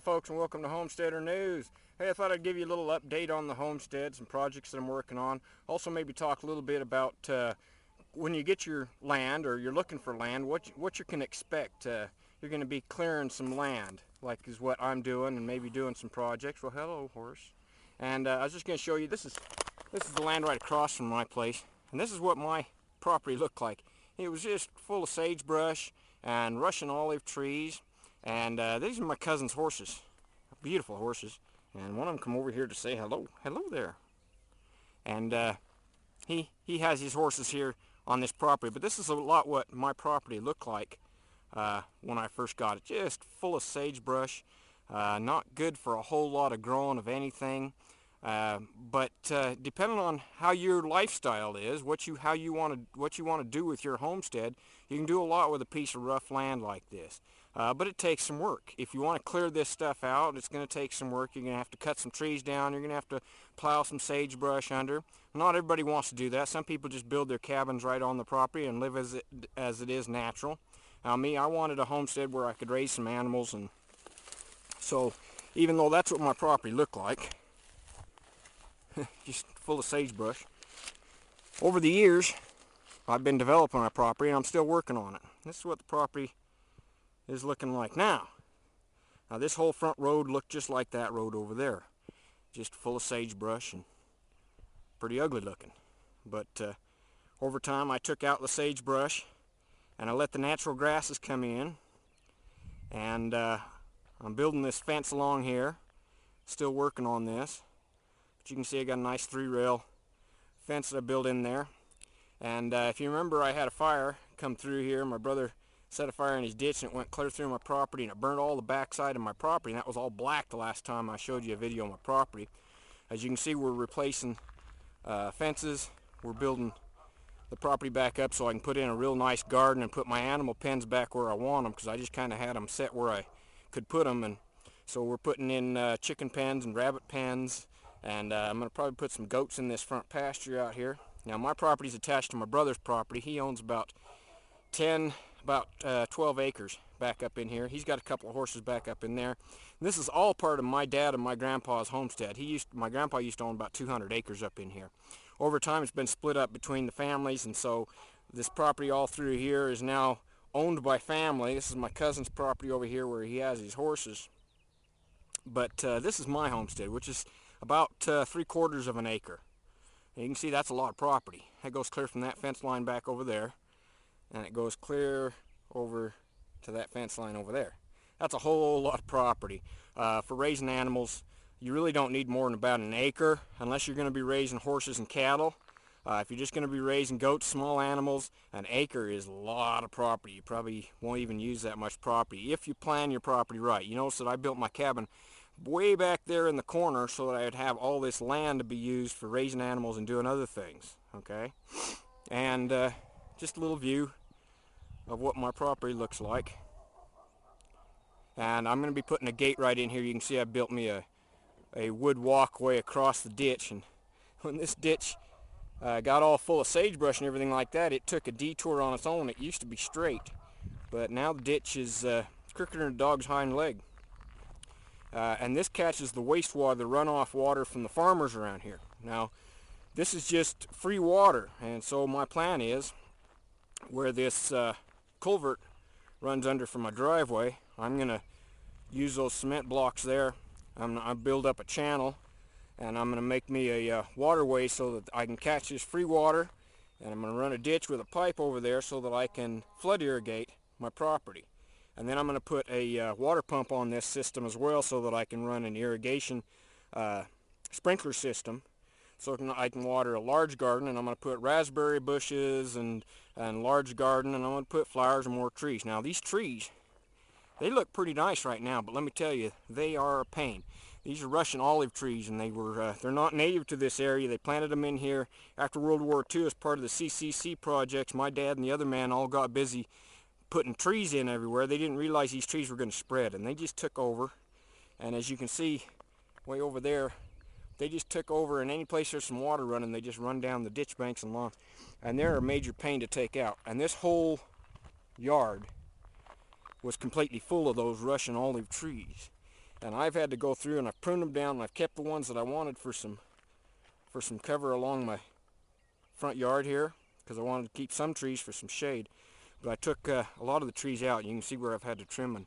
folks, and welcome to Homesteader News. Hey, I thought I'd give you a little update on the homestead, some projects that I'm working on. Also maybe talk a little bit about when you get your land or you're looking for land, what you can expect. You're going to be clearing some land, like is what I'm doing, and maybe doing some projects. Well, hello, horse. And I was just going to show you, this is the land right across from my place, and this is what my property looked like. It was just full of sagebrush and Russian olive trees. And these are my cousin's horses, beautiful horses, and one of them come over here to say hello. Hello there. And he has his horses here on this property, but this is a lot what my property looked like when I first got it. Just full of sagebrush, not good for a whole lot of growing of anything. But depending on how your lifestyle is, what you want to do with your homestead, you can do a lot with a piece of rough land like this. But it takes some work. If you want to clear this stuff out, it's going to take some work. You're going to have to cut some trees down. You're going to have to plow some sagebrush under. Not everybody wants to do that. Some people just build their cabins right on the property and live as it is natural. Now me, I wanted a homestead where I could raise some animals, and so even though that's what my property looked like, just full of sagebrush, over the years I've been developing my property and I'm still working on it. This is what the property is looking like now. Now this whole front road looked just like that road over there, just full of sagebrush and pretty ugly looking. But over time I took out the sagebrush and I let the natural grasses come in, and I'm building this fence along here, still working on this. But you can see I got a nice 3-rail fence that I built in there. And if you remember, I had a fire come through here. My brother set a fire in his ditch and it went clear through my property, and it burned all the backside of my property, and that was all black the last time I showed you a video of my property. As you can see, we're replacing fences. We're building the property back up so I can put in a real nice garden and put my animal pens back where I want them, because I just kind of had them set where I could put them. And so we're putting in chicken pens and rabbit pens, and I'm going to probably put some goats in this front pasture out here. Now my property is attached to my brother's property. He owns about 12 acres back up in here. He's got a couple of horses back up in there. And this is all part of my dad and my grandpa's homestead. My grandpa used to own about 200 acres up in here. Over time it's been split up between the families, and so this property all through here is now owned by family. This is my cousin's property over here where he has his horses. But this is my homestead, which is about 3/4 of an acre. And you can see that's a lot of property. That goes clear from that fence line back over there, and it goes clear over to that fence line over there. That's a whole lot of property. For raising animals, you really don't need more than about an acre, unless you're going to be raising horses and cattle. If you're just going to be raising goats, small animals, an acre is a lot of property. You probably won't even use that much property if you plan your property right. You notice that I built my cabin way back there in the corner so that I would have all this land to be used for raising animals and doing other things. Okay, and just a little view of what my property looks like. And I'm going to be putting a gate right in here. You can see I built me a wood walkway across the ditch, and when this ditch got all full of sagebrush and everything like that, it took a detour on its own. It used to be straight, but now the ditch is crookeder than a dog's hind leg. And this catches the wastewater, the runoff water from the farmers around here. Now this is just free water, and so my plan is, where this culvert runs under from my driveway, I'm going to use those cement blocks there. I'll build up a channel, and I'm going to make me a waterway so that I can catch this free water, and I'm going to run a ditch with a pipe over there so that I can flood irrigate my property. And then I'm going to put a water pump on this system as well so that I can run an irrigation sprinkler system, so I can water a large garden. And I'm going to put raspberry bushes and large garden, and I'm going to put flowers and more trees. Now these trees, they look pretty nice right now, but let me tell you, they are a pain. These are Russian olive trees, and they're not native to this area. They planted them in here after World War II as part of the CCC projects. My dad and the other man all got busy putting trees in everywhere. They didn't realize these trees were going to spread, and they just took over. And as you can see way over there, they just took over, and any place there's some water running, they just run down the ditch banks and lawns, and they're a major pain to take out. And this whole yard was completely full of those Russian olive trees. And I've had to go through and I've pruned them down, and I've kept the ones that I wanted for some cover along my front yard here, because I wanted to keep some trees for some shade. But I took a lot of the trees out. You can see where I've had to trim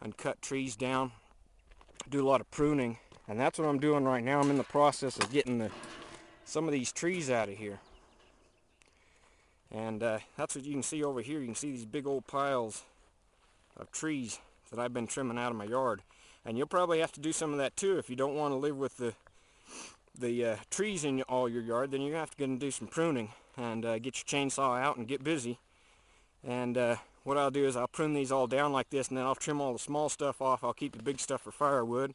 and cut trees down, do a lot of pruning, and that's what I'm doing right now. I'm in the process of getting some of these trees out of here. And that's what you can see over here. You can see these big old piles of trees that I've been trimming out of my yard. And you'll probably have to do some of that too if you don't want to live with the trees in all your yard. Then you're going to have to go and do some pruning and get your chainsaw out and get busy. And what I'll do is I'll prune these all down like this, and then I'll trim all the small stuff off. I'll keep the big stuff for firewood,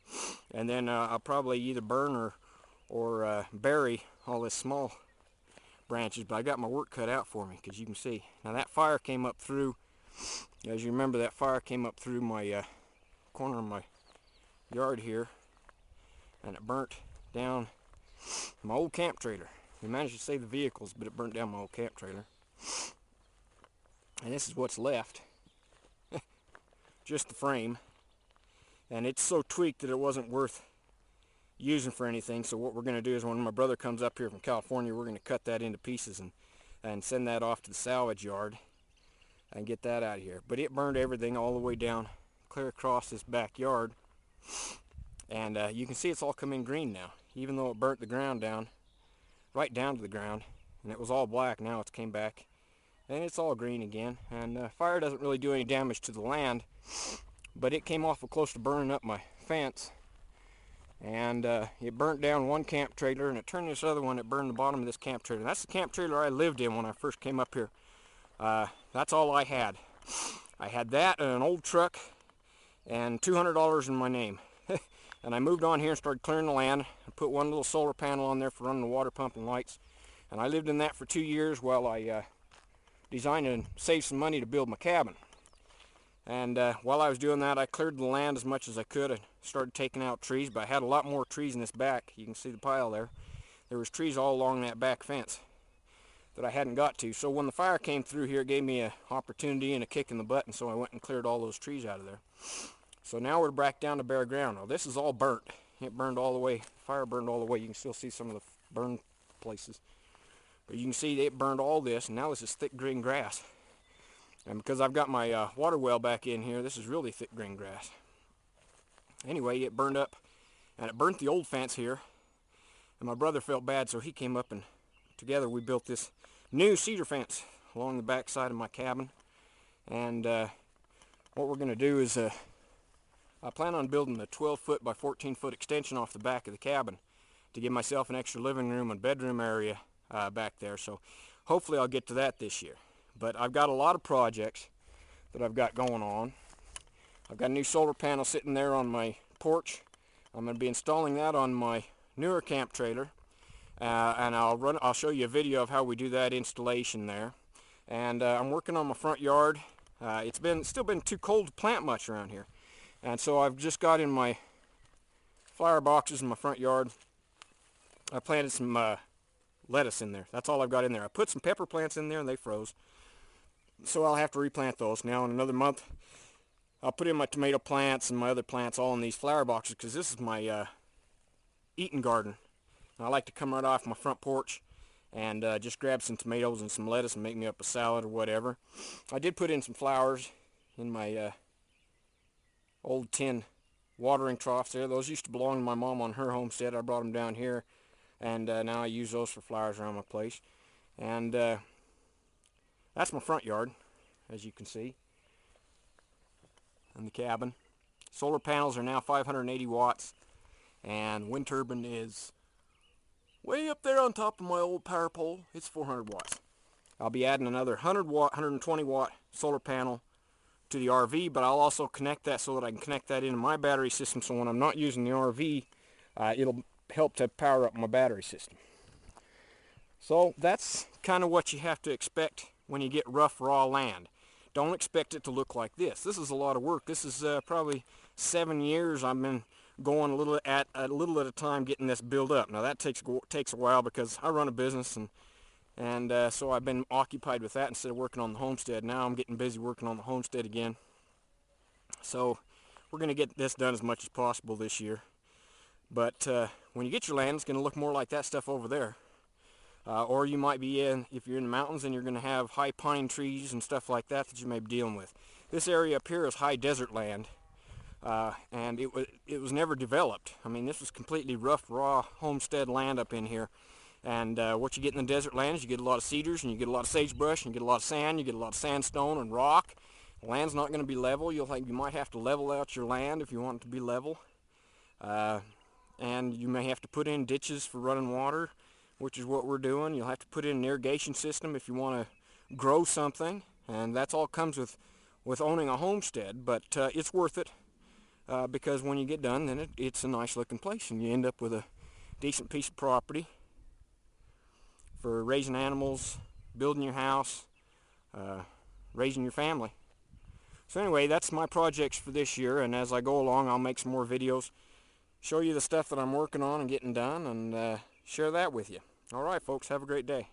and then I'll probably either burn or bury all this small branches. But I got my work cut out for me, because you can see now that fire came up through, as you remember, that fire came up through my corner of my yard here, and it burnt down my old camp trailer. We managed to save the vehicles, but it burnt down my old camp trailer. And this is what's left. Just the frame. And it's so tweaked that it wasn't worth using for anything. So what we're going to do is, when my brother comes up here from California, we're going to cut that into pieces and send that off to the salvage yard and get that out of here. But it burned everything all the way down, clear across this backyard. And you can see it's all come in green now. Even though it burnt the ground down, right down to the ground, and it was all black, now it's came back and it's all green again. And fire doesn't really do any damage to the land, but it came awful close to burning up my fence. And it burnt down one camp trailer, and it turned this other one. It burned the bottom of this camp trailer. That's the camp trailer I lived in when I first came up here. That's all I had. I had that and an old truck and $200 in my name. And I moved on here and started clearing the land. I put one little solar panel on there for running the water pump and lights. And I lived in that for 2 years while I designed and saved some money to build my cabin. And while I was doing that, I cleared the land as much as I could. I started taking out trees, but I had a lot more trees in this back. You can see the pile there. There was trees all along that back fence that I hadn't got to. So when the fire came through here, it gave me an opportunity and a kick in the butt, and so I went and cleared all those trees out of there. So now we're back down to bare ground. Now this is all burnt. It burned all the way. Fire burned all the way. You can still see some of the burned places. But you can see it burned all this, and now this is thick green grass. And because I've got my water well back in here, this is really thick green grass. Anyway, it burned up, and it burnt the old fence here. And my brother felt bad, so he came up, and together we built this new cedar fence along the back side of my cabin. And what we're going to do is I plan on building a 12-foot by 14-foot extension off the back of the cabin to give myself an extra living room and bedroom area back there. So hopefully I'll get to that this year. But I've got a lot of projects that I've got going on. I've got a new solar panel sitting there on my porch. I'm going to be installing that on my newer camp trailer. And I'll show you a video of how we do that installation there. And I'm working on my front yard. It's still been too cold to plant much around here. And so I've just got in my flower boxes in my front yard. I planted some lettuce in there. That's all I've got in there. I put some pepper plants in there and they froze. So I'll have to replant those. Now in another month, I'll put in my tomato plants and my other plants all in these flower boxes, because this is my eating garden. And I like to come right off my front porch and just grab some tomatoes and some lettuce and make me up a salad or whatever. I did put in some flowers in my old tin watering troughs there. Those used to belong to my mom on her homestead. I brought them down here, and now I use those for flowers around my place. And that's my front yard, as you can see, and the cabin. Solar panels are now 580 watts, and wind turbine is way up there on top of my old power pole. It's 400 watts. I'll be adding another 100 watt, 120 watt solar panel to the RV, but I'll also connect that so that I can connect that into my battery system, so when I'm not using the RV, it'll help to power up my battery system. So that's kind of what you have to expect when you get rough, raw land. Don't expect it to look like this. This is a lot of work. This is probably 7 years I've been going a little at a time getting this built up. Now that takes a while, because I run a business, and so I've been occupied with that instead of working on the homestead. Now I'm getting busy working on the homestead again. So we're going to get this done as much as possible this year. But when you get your land, it's going to look more like that stuff over there. Or you might be if you're in the mountains, and you're going to have high pine trees and stuff like that that you may be dealing with. This area up here is high desert land, and it was never developed. I mean, this was completely rough, raw homestead land up in here. And what you get in the desert land is you get a lot of cedars, and you get a lot of sagebrush, and you get a lot of sand, you get a lot of sandstone and rock. The land's not going to be level. You might have to level out your land if you want it to be level. And you may have to put in ditches for running water, which is what we're doing. You'll have to put in an irrigation system if you want to grow something, and that's all comes with owning a homestead. But it's worth it, because when you get done, then it's a nice looking place, and you end up with a decent piece of property for raising animals, building your house, raising your family. So anyway, that's my projects for this year, and as I go along, I'll make some more videos, show you the stuff that I'm working on and getting done, and share that with you. All right, folks, have a great day.